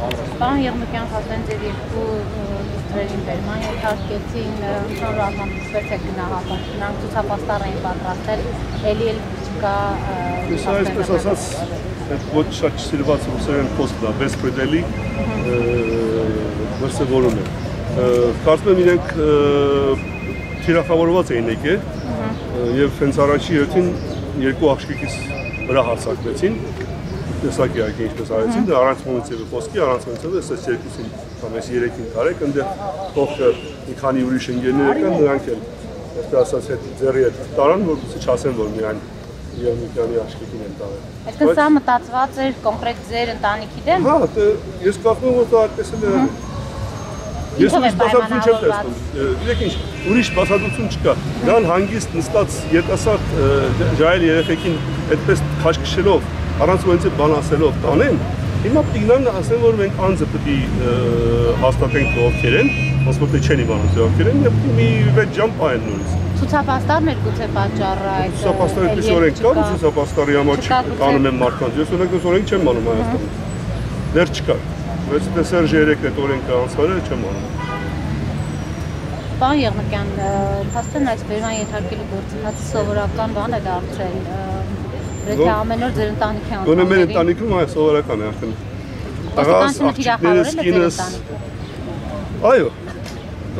Պարոն Եղնիկյան, հաշվեն ձեր երկու դրերին բերման ենթարկեցին ընդհանուր առմամբ ինչպես է գնահատում, նրանք ցուցապաստառ էին պատրաստել, էլի չկա Ես այսպես ասած, ոչ շատ սիրված ռուսերեն խոսքն է, բեսպրեդելի դրսևորում է։ Կարծում եմ իրենք թիրախավորված էին եկել եւ հենց առաջի հերթին երկու աղջիկից վրա հարձակվեցին։ Տեսակ իհարկե ինչպես արեցին, դա առանց մոնիցիվի խոսքի, առանց մոնիցիվի, այս երկուսին կամ այս երեքին տարեք, այնտեղ փոխը մի քանի ուրիշ ընկերներ եկան, նրանք էլ այսպես ասած հետ ձեռի հետ տարան, որպեսզի չասեն, որ միայն Եղնիկյանի աղջիկին են տարել։ Այսինքն սա մտածված էր կոնկրետ ձեր ընտանիքի դեմ։ Հա, ես կարծում եմ, որ դա այդպես էլ է։ Ես ուրիշ բացատրություն չեմ տեսնում։ Գիտեք ինչ, ուրիշ բացատրություն չկա։ Նրան հանգիստ նստած երիտասարդ ջահել երեխեքին այդպես քաշքշելով, առանց մոնիցիվ բան ասելով տանեն, հիմա պետք է գնան ասեն, որ մենք անձը պետք է հաստատենք ովքեր են, ոնց որ չեն իմանում թե ովքեր են, եւ մի 6 ժամ պահեն նորից։ Ցուցապաստառն էր գուցե պատճառը այդ։ Ցուցապաստառի պես օրենք կա, ցուցապաստառի համար տանում են մարդկանց։ Ես օրենք օրենք չեմ անում Հայաստանում։ Դեռ չկա։ Բայց տեսարժ 3 այդ օրենքը անցարել չեմ անում։ Պարոն Եղնիկյան, փաստորեն այս բերման ենթարկելու գործընթացը սովորական բան է դարձել։ Եթե ամեն օր ձեր ընտանիքի անդամներին։ Գոնե մեր ընտանիքում այ սովորական է արդեն։ Պաշտպանությունը թիրախավորել է ձեր ընտանիքը։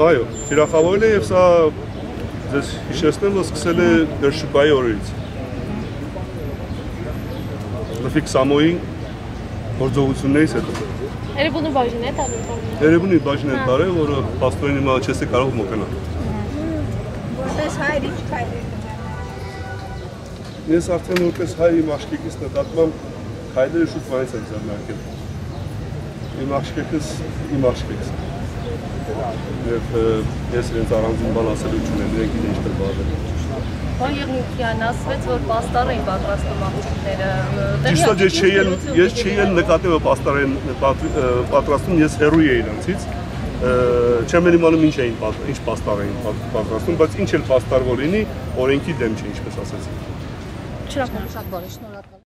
Այո, թիրախավորել է եւ սա ձեզ հիշեցնեմ, որ սկսել է դեռ շուկայի օրերից։ Լֆիկ Սամոյի գործողություններից հետո։ Երևանի բաժին է տարել։ Երևանի բաժին է տարել, որը փաստորեն հիմա չես կարող մոտենալ։ Որպես հայր ինչ քայլ է Ես արդեն որպես հայր իմ աղջիկիս նկատմամբ քայլերը շուտ վայից եմ ձեռնարկել։ Իմ աղջիկս իմ աղջիկս։ Եվ ես իրենց առանձին բան ասելու չունեմ, իրենք իրեն ինչ բաղվել։ Պարոն Եղնիկյան, ասվեց, որ պաստառ էին պատրաստում աղջիկները։ Ճիշտ է, ես չէի նկատել, որ պաստառ են պատրաստում, ես հեռու էի նրանցից։ Չեմ իմանում ինչ պաստառ էին պատրաստում, բայց ինչ էլ պաստառ որ լինի, օրենքի դեմ չէ, ինչպես ասեցի։ Շնորհակալ, շատ բարի, շնորհակալ։